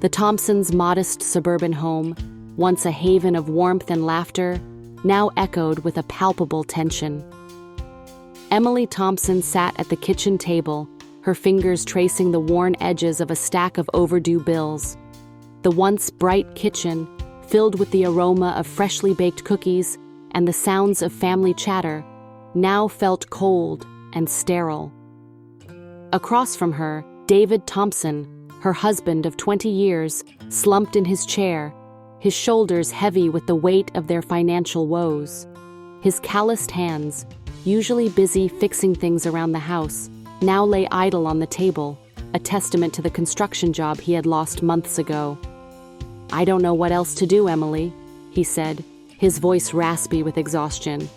The Thompsons' modest suburban home, once a haven of warmth and laughter, now echoed with a palpable tension. Emily Thompson sat at the kitchen table, her fingers tracing the worn edges of a stack of overdue bills. The once bright kitchen, filled with the aroma of freshly baked cookies and the sounds of family chatter, now felt cold and sterile. Across from her, David Thompson, her husband of 20 years, slumped in his chair, his shoulders heavy with the weight of their financial woes. His calloused hands, usually busy fixing things around the house, now lay idle on the table, a testament to the construction job he had lost months ago. "I don't know what else to do, Emily," he said, his voice raspy with exhaustion.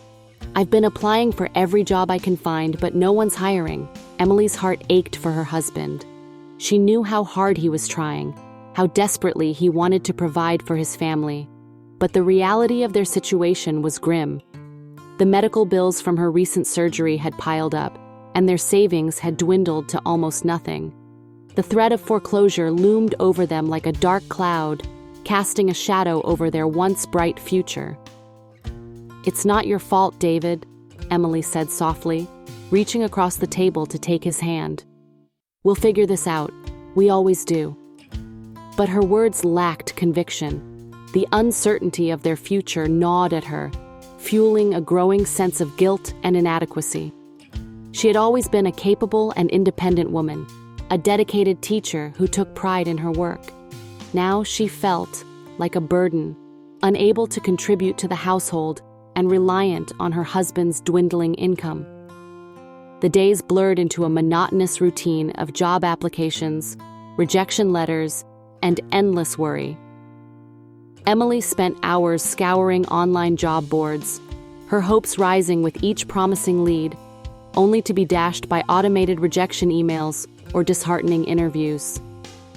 "I've been applying for every job I can find, but no one's hiring." Emily's heart ached for her husband. She knew how hard he was trying, how desperately he wanted to provide for his family. But the reality of their situation was grim. The medical bills from her recent surgery had piled up, and their savings had dwindled to almost nothing. The threat of foreclosure loomed over them like a dark cloud, casting a shadow over their once bright future. "It's not your fault, David," Emily said softly, reaching across the table to take his hand. "We'll figure this out. We always do." But her words lacked conviction. The uncertainty of their future gnawed at her, fueling a growing sense of guilt and inadequacy. She had always been a capable and independent woman, a dedicated teacher who took pride in her work. Now she felt like a burden, unable to contribute to the household and reliant on her husband's dwindling income. The days blurred into a monotonous routine of job applications, rejection letters, and endless worry. Emily spent hours scouring online job boards, her hopes rising with each promising lead, only to be dashed by automated rejection emails or disheartening interviews.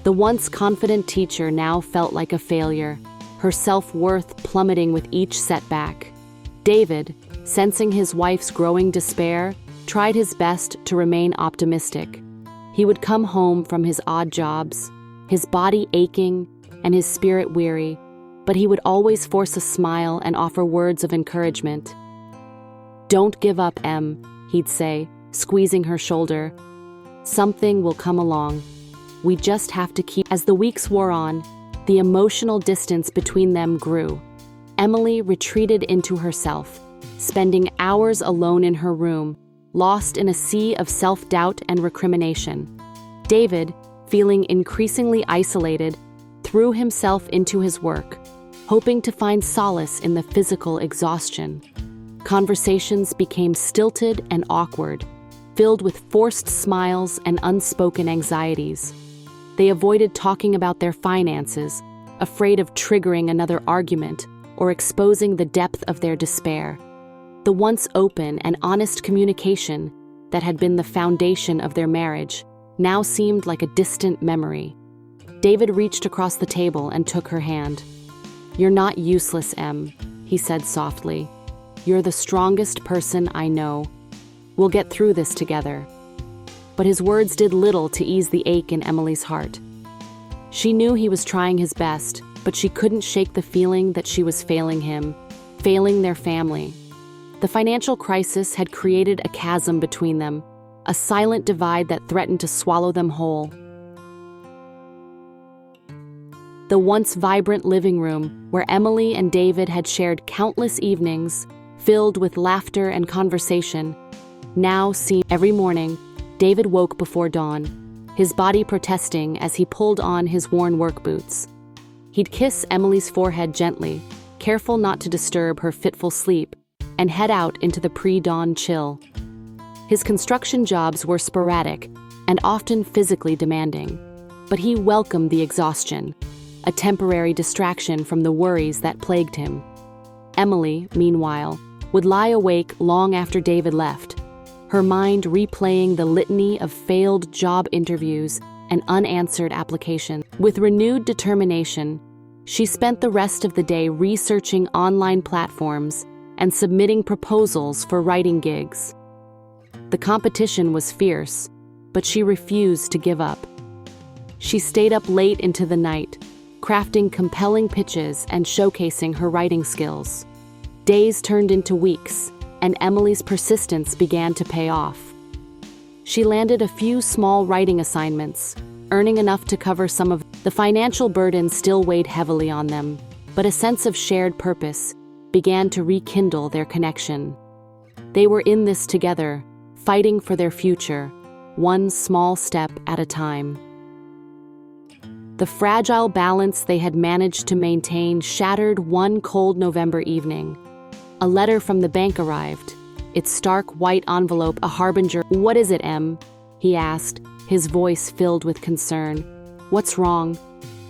The once confident teacher now felt like a failure, her self-worth plummeting with each setback. David, sensing his wife's growing despair, tried his best to remain optimistic. He would come home from his odd jobs, his body aching and his spirit weary, but he would always force a smile and offer words of encouragement. "Don't give up, Em," he'd say, squeezing her shoulder. "Something will come along. We just have to keep..." As the weeks wore on, the emotional distance between them grew. Emily retreated into herself, spending hours alone in her room, lost in a sea of self-doubt and recrimination. David, feeling increasingly isolated, threw himself into his work, hoping to find solace in the physical exhaustion. Conversations became stilted and awkward, filled with forced smiles and unspoken anxieties. They avoided talking about their finances, afraid of triggering another argument or exposing the depth of their despair. The once open and honest communication that had been the foundation of their marriage now seemed like a distant memory. David reached across the table and took her hand. "You're not useless, Em," he said softly. "You're the strongest person I know. We'll get through this together." But his words did little to ease the ache in Emily's heart. She knew he was trying his best, but she couldn't shake the feeling that she was failing him, failing their family. The financial crisis had created a chasm between them, a silent divide that threatened to swallow them whole. The once vibrant living room, where Emily and David had shared countless evenings, filled with laughter and conversation, now seemed... Every morning, David woke before dawn, his body protesting as he pulled on his worn work boots. He'd kiss Emily's forehead gently, careful not to disturb her fitful sleep, and head out into the pre-dawn chill. His construction jobs were sporadic and often physically demanding, but he welcomed the exhaustion, a temporary distraction from the worries that plagued him. Emily, meanwhile, would lie awake long after David left, her mind replaying the litany of failed job interviews and unanswered applications. With renewed determination, she spent the rest of the day researching online platforms and submitting proposals for writing gigs. The competition was fierce, but she refused to give up. She stayed up late into the night, crafting compelling pitches and showcasing her writing skills. Days turned into weeks, and Emily's persistence began to pay off. She landed a few small writing assignments, earning enough to cover some of the financial burden still weighed heavily on them, but a sense of shared purpose began to rekindle their connection. They were in this together, fighting for their future, one small step at a time. The fragile balance they had managed to maintain shattered one cold November evening. A letter from the bank arrived, its stark white envelope a harbinger. "What is it, Em?" he asked, his voice filled with concern. "What's wrong?"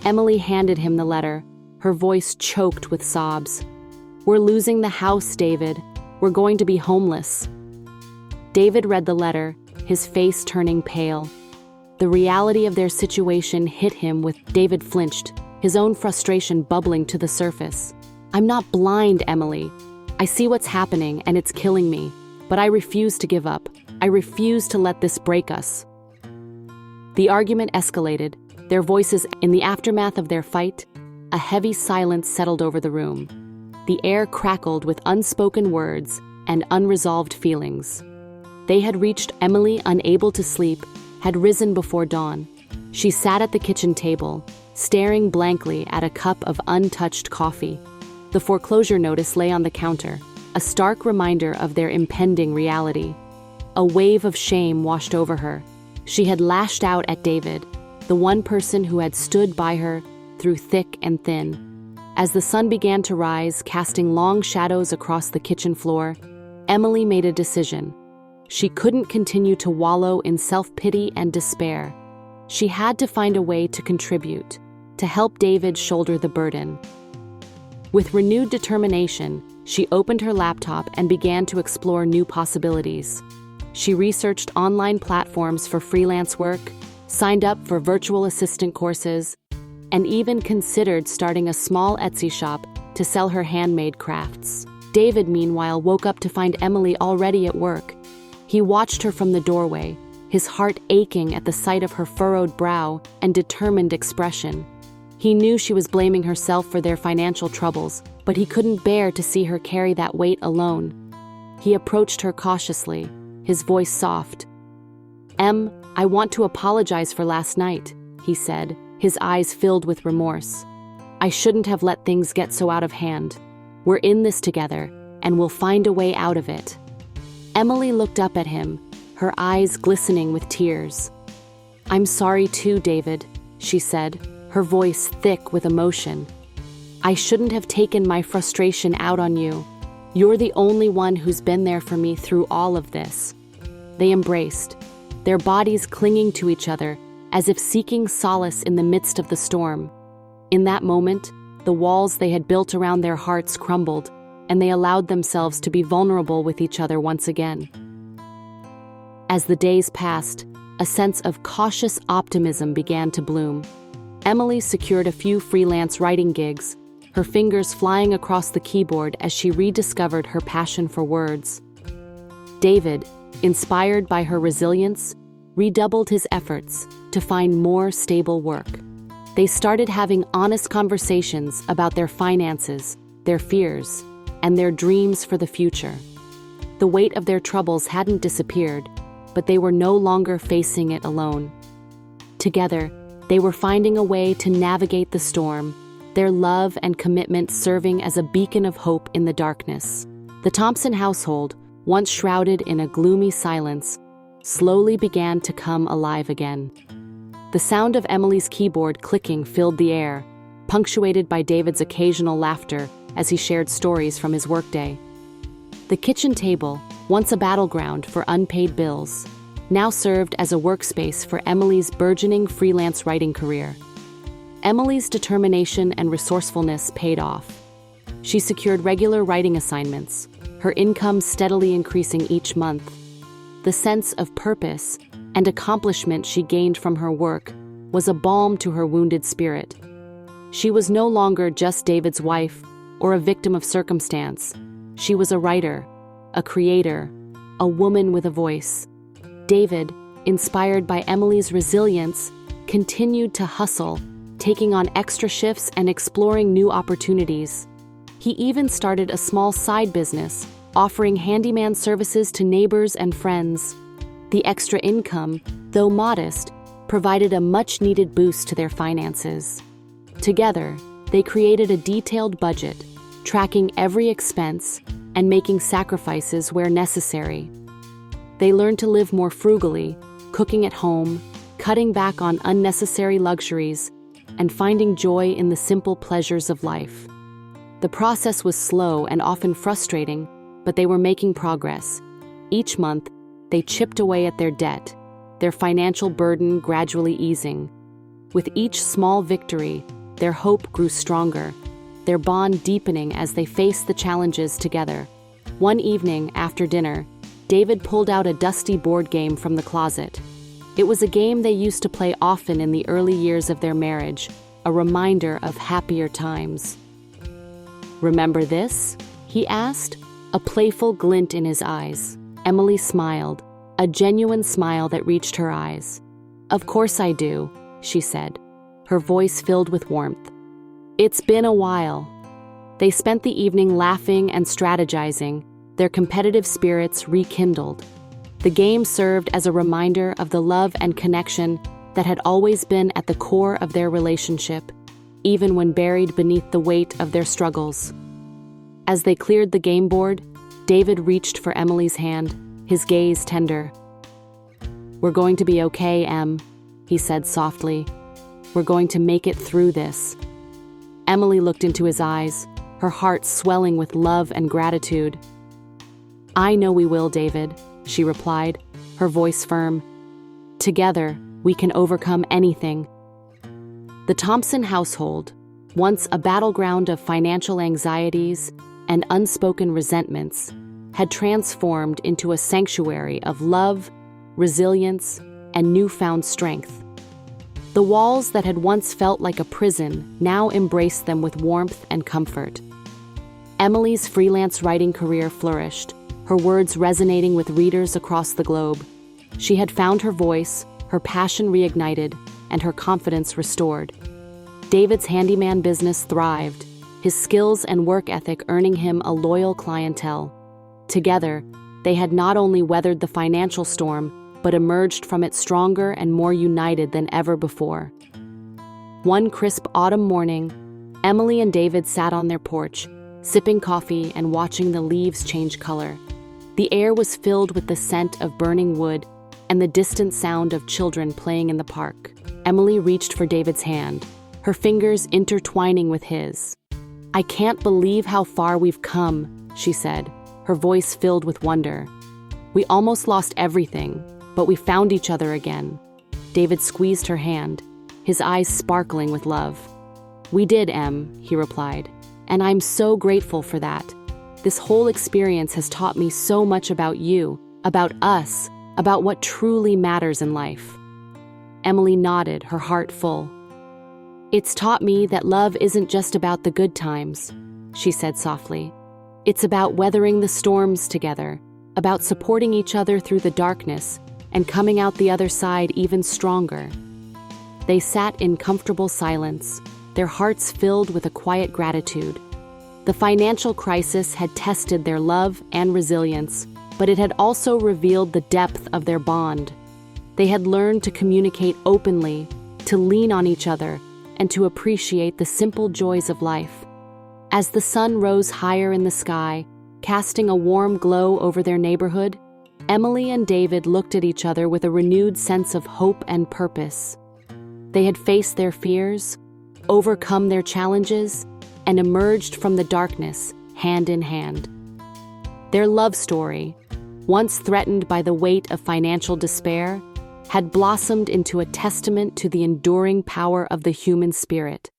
Emily handed him the letter, her voice choked with sobs. "We're losing the house, David. We're going to be homeless." David read the letter, his face turning pale. The reality of their situation hit him with. David flinched, his own frustration bubbling to the surface. "I'm not blind, Emily. I see what's happening and it's killing me, but I refuse to give up. I refuse to let this break us." The argument escalated, their voices in the aftermath of their fight. A heavy silence settled over the room. The air crackled with unspoken words and unresolved feelings. They had reached. Emily, unable to sleep, had risen before dawn. She sat at the kitchen table, staring blankly at a cup of untouched coffee. The foreclosure notice lay on the counter, a stark reminder of their impending reality. A wave of shame washed over her. She had lashed out at David, the one person who had stood by her through thick and thin. As the sun began to rise, casting long shadows across the kitchen floor, Emily made a decision. She couldn't continue to wallow in self-pity and despair. She had to find a way to contribute, to help David shoulder the burden. With renewed determination, she opened her laptop and began to explore new possibilities. She researched online platforms for freelance work, signed up for virtual assistant courses, and even considered starting a small Etsy shop to sell her handmade crafts. David, meanwhile, woke up to find Emily already at work. He watched her from the doorway, his heart aching at the sight of her furrowed brow and determined expression. He knew she was blaming herself for their financial troubles, but he couldn't bear to see her carry that weight alone. He approached her cautiously, his voice soft. "Em, I want to apologize for last night," he said, his eyes filled with remorse. "I shouldn't have let things get so out of hand. We're in this together, and we'll find a way out of it." Emily looked up at him, her eyes glistening with tears. "I'm sorry too, David," she said, her voice thick with emotion. "I shouldn't have taken my frustration out on you. You're the only one who's been there for me through all of this." They embraced, their bodies clinging to each other as if seeking solace in the midst of the storm. In that moment, the walls they had built around their hearts crumbled, and they allowed themselves to be vulnerable with each other once again. As the days passed, a sense of cautious optimism began to bloom. Emily secured a few freelance writing gigs, her fingers flying across the keyboard as she rediscovered her passion for words. David, inspired by her resilience, redoubled his efforts to find more stable work. They started having honest conversations about their finances, their fears, and their dreams for the future. The weight of their troubles hadn't disappeared, but they were no longer facing it alone. Together, they were finding a way to navigate the storm, their love and commitment serving as a beacon of hope in the darkness. The Thompson household, once shrouded in a gloomy silence, slowly began to come alive again. The sound of Emily's keyboard clicking filled the air, punctuated by David's occasional laughter as he shared stories from his workday. The kitchen table, once a battleground for unpaid bills, now served as a workspace for Emily's burgeoning freelance writing career. Emily's determination and resourcefulness paid off. She secured regular writing assignments, her income steadily increasing each month. The sense of purpose and accomplishment she gained from her work was a balm to her wounded spirit. She was no longer just David's wife or a victim of circumstance. She was a writer, a creator, a woman with a voice. David, inspired by Emily's resilience, continued to hustle, taking on extra shifts and exploring new opportunities. He even started a small side business, offering handyman services to neighbors and friends. The extra income, though modest, provided a much-needed boost to their finances. Together, they created a detailed budget, tracking every expense and making sacrifices where necessary. They learned to live more frugally, cooking at home, cutting back on unnecessary luxuries, and finding joy in the simple pleasures of life. The process was slow and often frustrating, but they were making progress. Each month, they chipped away at their debt, their financial burden gradually easing. With each small victory, their hope grew stronger, their bond deepening as they faced the challenges together. One evening, after dinner, David pulled out a dusty board game from the closet. It was a game they used to play often in the early years of their marriage, a reminder of happier times. "Remember this?" he asked, a playful glint in his eyes. Emily smiled, a genuine smile that reached her eyes. "Of course I do," she said, her voice filled with warmth. "It's been a while." They spent the evening laughing and strategizing, their competitive spirits rekindled. The game served as a reminder of the love and connection that had always been at the core of their relationship, even when buried beneath the weight of their struggles. As they cleared the game board, David reached for Emily's hand, his gaze tender. "We're going to be okay, Em," he said softly. "We're going to make it through this." Emily looked into his eyes, her heart swelling with love and gratitude. "I know we will, David," she replied, her voice firm. "Together, we can overcome anything." The Thompson household, once a battleground of financial anxieties and unspoken resentments, had transformed into a sanctuary of love, resilience, and newfound strength. The walls that had once felt like a prison now embraced them with warmth and comfort. Emily's freelance writing career flourished, her words resonating with readers across the globe. She had found her voice, her passion reignited, and her confidence restored. David's handyman business thrived, his skills and work ethic earning him a loyal clientele. Together, they had not only weathered the financial storm, but emerged from it stronger and more united than ever before. One crisp autumn morning, Emily and David sat on their porch, sipping coffee and watching the leaves change color. The air was filled with the scent of burning wood and the distant sound of children playing in the park. Emily reached for David's hand, her fingers intertwining with his. "I can't believe how far we've come," she said, her voice filled with wonder. "We almost lost everything, but we found each other again." David squeezed her hand, his eyes sparkling with love. "We did, Em," he replied, "and I'm so grateful for that. This whole experience has taught me so much about you, about us, about what truly matters in life." Emily nodded, her heart full. "It's taught me that love isn't just about the good times," she said softly. "It's about weathering the storms together, about supporting each other through the darkness, and coming out the other side even stronger." They sat in comfortable silence, their hearts filled with a quiet gratitude. The financial crisis had tested their love and resilience, but it had also revealed the depth of their bond. They had learned to communicate openly, to lean on each other, and to appreciate the simple joys of life. As the sun rose higher in the sky, casting a warm glow over their neighborhood, Emily and David looked at each other with a renewed sense of hope and purpose. They had faced their fears, overcome their challenges, and emerged from the darkness, hand in hand. Their love story, once threatened by the weight of financial despair, had blossomed into a testament to the enduring power of the human spirit.